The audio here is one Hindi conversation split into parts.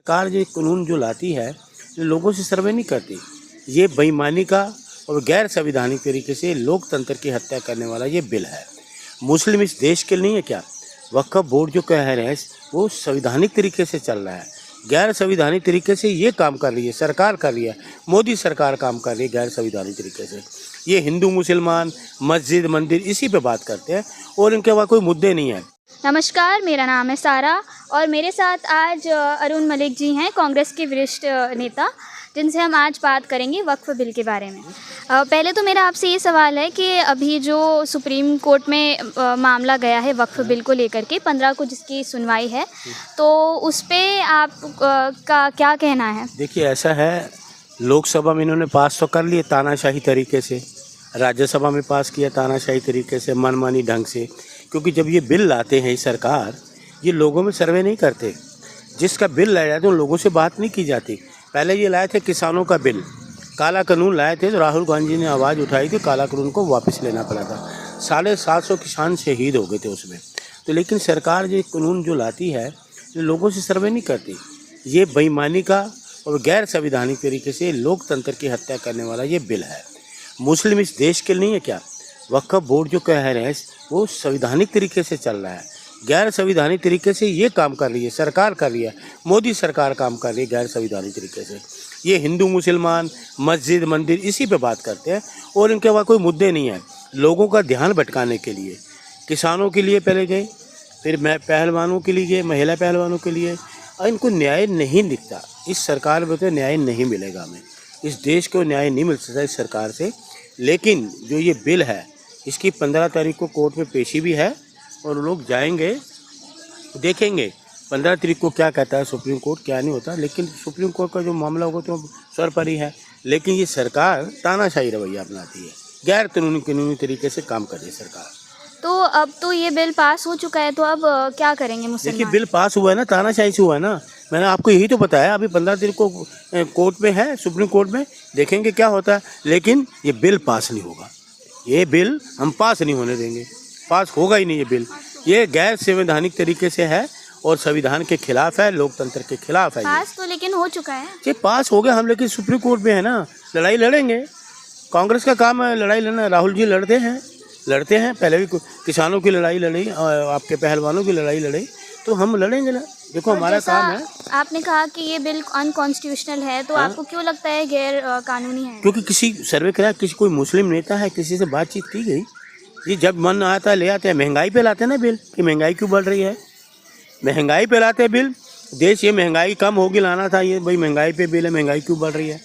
सरकार जो कानून जो लाती है जो लोगों से सर्वे नहीं करती, ये बेईमानी का और गैर संवैधानिक तरीके से लोकतंत्र की हत्या करने वाला ये बिल है। मुस्लिम इस देश के नहीं है क्या? वक्फ बोर्ड जो कह रहे हैं वो संवैधानिक तरीके से चल रहा है, गैर संवैधानिक तरीके से ये काम कर रही है सरकार, कर रही है मोदी सरकार, काम कर रही है गैर संवैधानिक तरीके से। ये हिंदू मुसलमान मस्जिद मंदिर इसी पे बात करते हैं और इनके पास कोई मुद्दे नहीं है। नमस्कार, मेरा नाम है सारा और मेरे साथ आज अरुण मलिक जी हैं, कांग्रेस के वरिष्ठ नेता, जिनसे हम आज बात करेंगे वक्फ बिल के बारे में। पहले तो मेरा आपसे ये सवाल है कि अभी जो सुप्रीम कोर्ट में मामला गया है वक्फ बिल को लेकर के 15 को जिसकी सुनवाई है, तो उस पर आप का क्या कहना है? देखिए, ऐसा है, लोकसभा में इन्होंने पास तो कर लिए तानाशाही तरीके से, राज्यसभा में पास किया तानाशाही तरीके से, मनमानी ढंग से, क्योंकि जब ये बिल लाते हैं सरकार, ये लोगों में सर्वे नहीं करते। जिसका बिल लाया जाता है उन लोगों से बात नहीं की जाती। पहले ये लाए थे किसानों का बिल, काला कानून लाए थे, तो राहुल गांधी ने आवाज़ उठाई थी, काला कानून को वापस लेना पड़ा था। 750 किसान शहीद हो गए थे उसमें। तो लेकिन सरकार जो कानून जो लाती है जो लोगों से सर्वे नहीं करती, ये बेईमानी का और गैर संवैधानिक तरीके से लोकतंत्र की हत्या करने वाला ये बिल है। मुस्लिम इस देश के नहीं है क्या? वक्फ बोर्ड जो कह रहे हैं वो संवैधानिक तरीके से चल रहा है, गैर संवैधानिक तरीके से ये काम कर रही है सरकार, कर रही है मोदी सरकार, काम कर रही है गैर संवैधानिक तरीके से। ये हिंदू मुसलमान मस्जिद मंदिर इसी पे बात करते हैं और इनके पास कोई मुद्दे नहीं है। लोगों का ध्यान भटकाने के लिए किसानों के लिए पहले गए, फिर पहलवानों के लिए गए, महिला पहलवानों के लिए, और इनको न्याय नहीं दिखता। इस सरकार में तो न्याय नहीं मिलेगा, हमें इस देश को न्याय नहीं मिल सकता इस सरकार से। लेकिन जो ये बिल है इसकी 15 तारीख को कोर्ट में पेशी भी है और लोग जाएंगे, देखेंगे 15 तारीख को क्या कहता है सुप्रीम कोर्ट, क्या नहीं होता। लेकिन सुप्रीम कोर्ट का जो मामला होगा तो सर पर ही है। लेकिन ये सरकार तानाशाही रवैया अपनाती है, गैर कानूनी तरीके से काम कर रही है सरकार। तो अब तो ये बिल पास हो चुका है, तो अब क्या करेंगे मुसलमान? देखिए, बिल पास हुआ है ना, तानाशाही से हुआ है ना, मैंने आपको यही तो बताया। अभी 15 तारीख को कोर्ट में है, सुप्रीम कोर्ट में, देखेंगे क्या होता है। लेकिन ये बिल पास नहीं होगा, ये बिल हम पास नहीं होने देंगे, पास होगा ही नहीं ये बिल। ये गैर संवैधानिक तरीके से है और संविधान के खिलाफ है, लोकतंत्र के खिलाफ है। पास तो लेकिन हो चुका है, ये पास हो गया हम, लेकिन सुप्रीम कोर्ट में है ना, लड़ाई लड़ेंगे। कांग्रेस का काम है लड़ाई लड़ना, राहुल जी लड़ते हैं, पहले भी किसानों की लड़ाई लड़ी और आपके पहलवानों की लड़ाई लड़ी, तो हम लड़ेंगे ना। देखो, हमारा काम है। आपने कहा कि ये बिल अनकॉन्स्टिट्यूशनल है, तो आपको क्यों लगता है गैर कानूनी है? क्योंकि किसी सर्वे करा, किसी कोई मुस्लिम नेता है, किसी से बातचीत की गई, ये जब मन आता है ले आते हैं। महंगाई पे लाते हैं ना बिल, कि महंगाई क्यों बढ़ रही है, महंगाई पे लाते हैं बिल। देश ये महंगाई कम होगी लाना था, ये भाई महंगाई पे बिल है, महंगाई क्यों बढ़ रही है,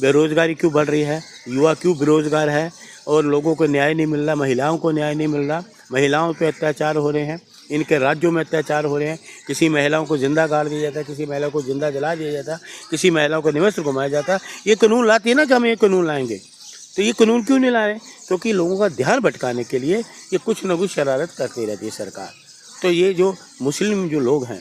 बेरोजगारी क्यों बढ़ रही है, युवा क्यों बेरोजगार है और लोगों को न्याय नहीं मिल रहा, महिलाओं को न्याय नहीं मिल रहा, महिलाओं पे अत्याचार हो रहे हैं, इनके राज्यों में अत्याचार हो रहे हैं। किसी महिलाओं को जिंदा गाड़ दिया जाता है, किसी महिला को जिंदा जला दिया जाता, किसी महिलाओं को निवस्त्र घुमाया जाता। ये कानून लाती है ना कि हम ये कानून लाएंगे, तो ये कानून क्यों नहीं लाए? क्योंकि लोगों का ध्यान भटकाने के लिए ये कुछ न कुछ शरारत करती रहती है सरकार। तो ये जो मुस्लिम जो लोग हैं,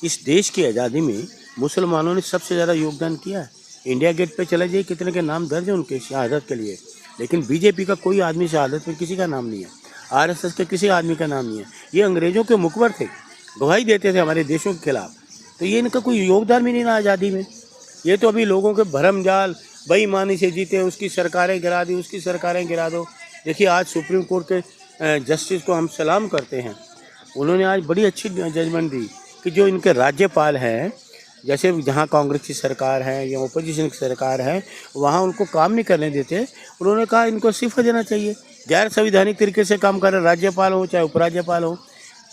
इस देश की आज़ादी में मुसलमानों ने सबसे ज़्यादा योगदान किया है। इंडिया गेट पे चले जाइए, कितने के नाम दर्ज है उनके शहादत के लिए। लेकिन बीजेपी का कोई आदमी शहादत में किसी का नाम नहीं है, आरएसएस के किसी आदमी का नाम नहीं है। ये अंग्रेज़ों के मुखबर थे, गवाही देते थे हमारे देशों के खिलाफ, तो ये इनका कोई योगदान भी नहीं रहा आज़ादी में। ये तो अभी लोगों के भरमजाल बेईमानी से जीते, उसकी सरकारें गिरा दी, उसकी सरकारें गिरा दो। देखिए, आज सुप्रीम कोर्ट के जस्टिस को हम सलाम करते हैं, उन्होंने आज बड़ी अच्छी जजमेंट दी कि जो इनके राज्यपाल हैं, जैसे जहाँ कांग्रेस की सरकार है या ओपोजिशन की सरकार है, वहाँ उनको काम नहीं करने देते। उन्होंने कहा इनको इस्तीफा देना चाहिए, गैर संवैधानिक तरीके से काम कर रहे, राज्यपाल हो चाहे उपराज्यपाल हो।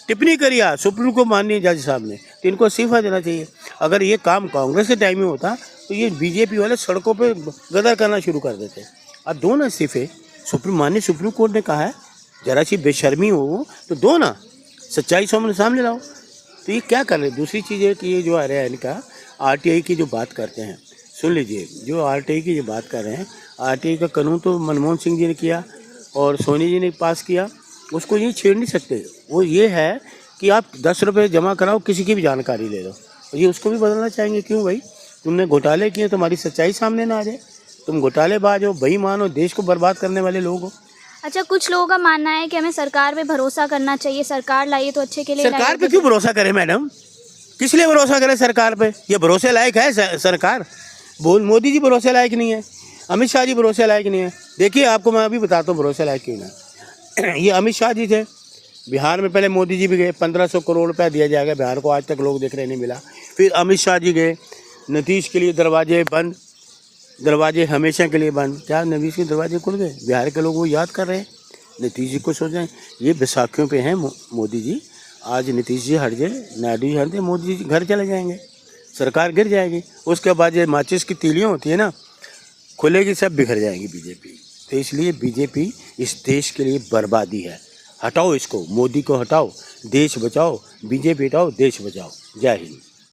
टिप्पणी करिए, सुप्रीम को माननीय जज साहब ने, तो इनको इस्तीफा देना चाहिए। अगर ये काम कांग्रेस के टाइम में होता तो ये बीजेपी वाले सड़कों पे गदर करना शुरू कर देते। अब दो ना इस्तीफे, माननीय सुप्रीम कोर्ट ने कहा है, जरा सी बेशर्मी हो तो दो ना, सच्चाई सामने लाओ। तो ये क्या कर रहे हैं? दूसरी चीज़ है कि ये जो आ रहा है इनका आरटीआई की जो बात करते हैं, सुन लीजिए, जो आरटीआई की जो बात कर रहे हैं, आरटीआई का कानून तो मनमोहन सिंह जी ने किया और सोनी जी ने पास किया, उसको ये छेड़ नहीं सकते। वो ये है कि आप 10 रुपये जमा कराओ, किसी की भी जानकारी ले लो, ये उसको भी बदलना चाहेंगे। क्यों भाई? तुमने घोटाले किए, तुम्हारी सच्चाई सामने ना आ जाए, तुम घोटालेबाज हो, बेईमान हो, देश को बर्बाद करने वाले लोग हो। अच्छा, कुछ लोगों का मानना है कि हमें सरकार पे भरोसा करना चाहिए, सरकार लाइए तो अच्छे के लिए। सरकार पे क्यों भरोसा करें मैडम? किस लिए भरोसा करें सरकार पे? ये भरोसे लायक है सरकार? मोदी जी भरोसे लायक नहीं है, अमित शाह जी भरोसे लायक नहीं है। देखिए आपको मैं अभी बताता हूँ भरोसे लायक क्यों ना। ये अमित शाह जी थे बिहार में, पहले मोदी जी भी गए, 1500 करोड़ रुपया दिया जाएगा बिहार को, आज तक लोग देख रहे नहीं मिला। फिर अमित शाह जी गए, नीतीश के लिए दरवाजे बंद, दरवाजे हमेशा के लिए बंद। क्या नीतीश के दरवाजे खुल गए? बिहार के लोग वो याद कर रहे हैं, नीतीश जी को सोच रहे हैं। ये बैसाखियों पे हैं मोदी जी। आज नीतीश जी हट जाए, नायडू जी हट जाए, मोदी जी घर चले जाएंगे, सरकार गिर जाएगी। उसके बाद ये माचिस की तीलियाँ होती है ना, खुलेगी, सब बिखर जाएंगी बीजेपी। तो इसलिए बीजेपी इस देश के लिए बर्बादी है। हटाओ इसको, मोदी को हटाओ, देश बचाओ, बीजेपी हटाओ, देश बचाओ। जय हिंद।